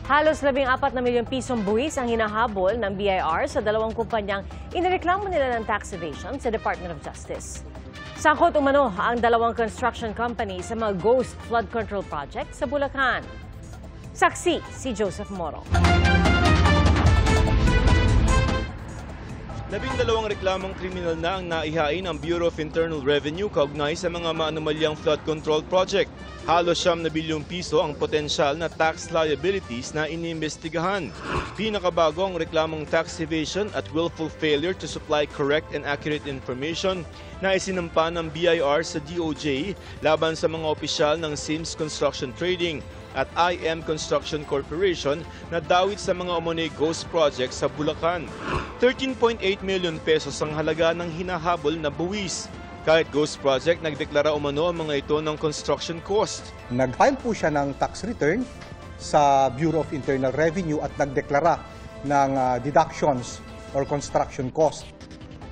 Halos 14 na milyong pisong buwis ang hinahabol ng BIR sa dalawang kumpanyang inireklamo nila ng tax evasion sa Department of Justice. Sangkot umano ang dalawang construction company sa mga ghost flood control project sa Bulacan. Saksi si Joseph Moro. 12 reklamong kriminal na ang naihain ng Bureau of Internal Revenue kaugnay sa mga maanomalyang flood control project. Halos 9 bilyong piso ang potensyal na tax liabilities na iniimbestigahan. Pinakabago ang reklamong tax evasion at willful failure to supply correct and accurate information na isinampa ng BIR sa DOJ laban sa mga opisyal ng Sims Construction Trading at IM Construction Corporation na dawit sa mga umunay ghost projects sa Bulacan. 13.8 million pesos ang halaga ng hinahabol na buwis. Kahit ghost project, nagdeklara umano ang mga ito ng construction cost. Nag-file po siya ng tax return sa Bureau of Internal Revenue at nagdeklara ng deductions or construction cost.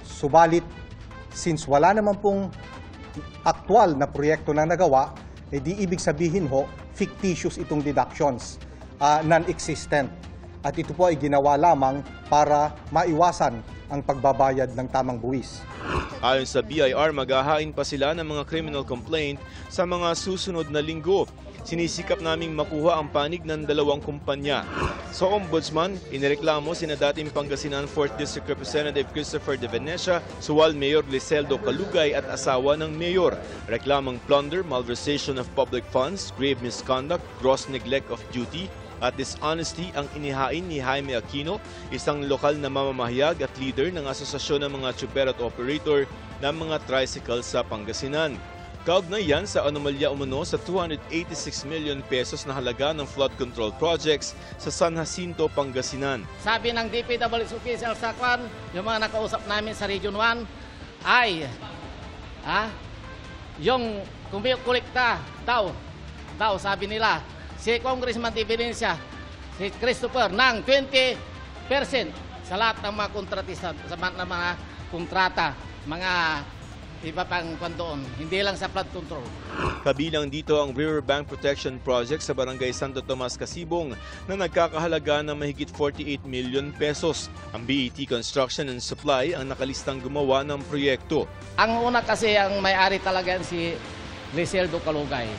Subalit, since wala naman pong aktual na proyekto na nagawa, di ibig sabihin ho, fictitious itong deductions, non-existent. At ito po ay ginawa lamang para maiwasan ang pagbabayad ng tamang buwis. Ayon sa BIR, maghahain pa sila ng mga criminal complaint sa mga susunod na linggo. Sinisikap naming makuha ang panig ng dalawang kumpanya. Sa Ombudsman, inireklamo sina dating Pangasinan 4th District Representative Christopher De Venecia, Suwal Mayor Liseldo Calugay at asawa ng mayor. Reklamang plunder, malversation of public funds, grave misconduct, gross neglect of duty, at dishonesty ang inihain ni Jaime Aquino, isang lokal na mamamahayag at leader ng Asosasyon ng mga Tsuper at Operator ng mga tricycle sa Pangasinan. Kaugnay yan sa anomalya umano sa 286 million pesos na halaga ng flood control projects sa San Jacinto, Pangasinan. Sabi ng DPWH official sa Kwan, yung mga nakausap namin sa Region 1, ay yung kumikolekta daw sabi nila, si Congressman De Venecia, si Christopher, ng 20% sa lahat ng mga kontratista, sa mga kontrata, mga iba pang kwandoon, hindi lang sa flood control. Kabilang dito ang Riverbank Protection Project sa Barangay Santo Tomas, Casibong na nagkakahalaga ng mahigit 48 million pesos. Ang BET Construction and Supply ang nakalistang gumawa ng proyekto. Ang una kasi ang may-ari talaga si Liseldo Calugay.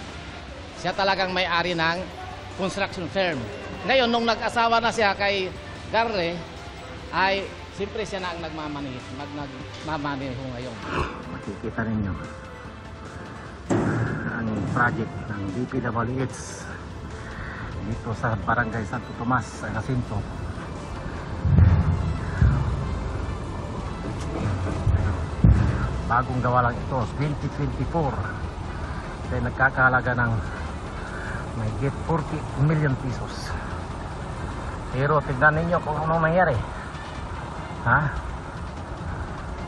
Siya talagang may-ari ng construction firm. Ngayon, nung nag-asawa na siya kay Garre, ay siyempre siya na ang nagmamaneho ngayon. Makikita ninyo ang project ng DPWH dito sa Barangay Santo Tomas, Jacinto. Bagong gawa lang ito, 2024. Kaya nagkakahalaga ng mahigit 40 million pesos. Pero tignan ninyo kung ano nangyari.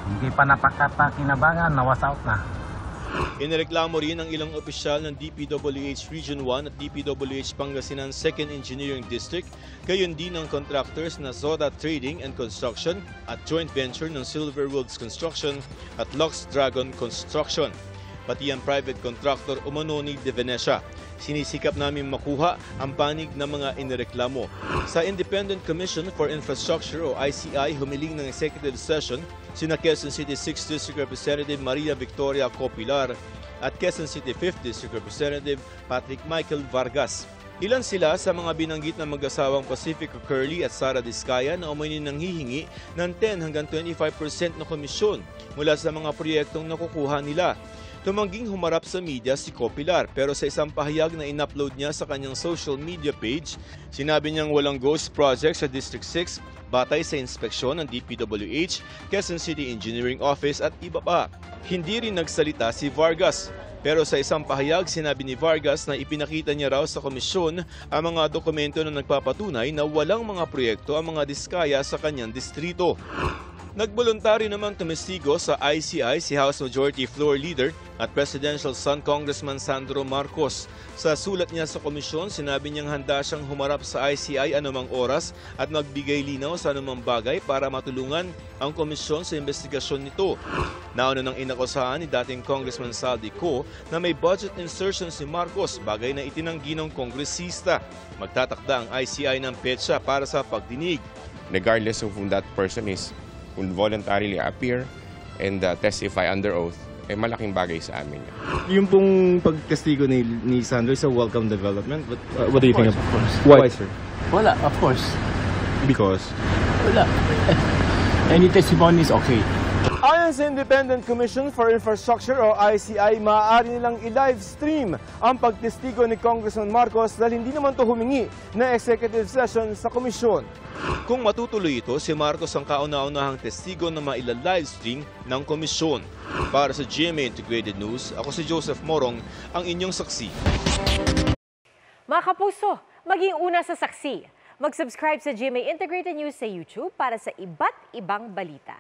Hindi pa napakapakinabangan, nawasaut na. Inireklamo rin ng ilang opisyal ng DPWH Region 1 at DPWH Pangasinan 2nd Engineering District, gayon din ng contractors na Zoda Trading and Construction at joint venture ng Silverwoods Construction at Lux Dragon Construction. Pati ang private contractor umano ni De Venecia. Sinisikap namin makuha ang panig ng mga inireklamo. Sa Independent Commission for Infrastructure o ICI, humiling ng executive session sina Quezon City 6th District Representative Maria Victoria Copilar at Quezon City 5th District Representative Patrick Michael Vargas. Ilan sila sa mga binanggit ng mag-asawang Pacifico Curly at Sara Discaya na umani nang hihingi ng 10 hanggang 25% na komisyon mula sa mga proyektong nakukuha nila. Tumangging humarap sa media si Copilar pero sa isang pahayag na in-upload niya sa kanyang social media page, sinabi niyang walang ghost project sa District 6 batay sa inspeksyon ng DPWH, Quezon City Engineering Office at iba pa. Hindi rin nagsalita si Vargas. Pero sa isang pahayag, sinabi ni Vargas na ipinakita niya raw sa komisyon ang mga dokumento na nagpapatunay na walang mga proyekto ang mga Diskaya sa kanyang distrito. Nagboluntaryo namang tumestigo sa ICI si House Majority Floor Leader at Presidential Son Congressman Sandro Marcos. Sa sulat niya sa komisyon, sinabi niyang handa siyang humarap sa ICI anumang oras at magbigay linaw sa anumang bagay para matulungan ang komisyon sa investigasyon nito. Nauna nang inakusahan ni dating Congressman Saldi Co na may budget insertion si Marcos, bagay na itinanggi ng kongresista. Magtatakda ang ICI ng petsa para sa pagdinig. Regardless of who that person is, will voluntarily appear and testify under oath, malaking bagay sa amin. Yung pong pagtestigo ni Sandro is a welcome development. What do you think? Of course. Why, sir? Wala, of course. Because? Wala. Any testimony is okay. Ayon sa Independent Commission for Infrastructure o ICI, maaari nilang i-live stream ang pagtestigo ni Congressman Marcos dahil hindi naman ito humingi na executive session sa komisyon. Kung matutuloy ito, si Marcos ang kauna-unahang testigo na maila-live stream ng komisyon. Para sa GMA Integrated News, ako si Joseph Morong, ang inyong saksi. Mga kapuso, maging una sa saksi. Mag-subscribe sa GMA Integrated News sa YouTube para sa iba't ibang balita.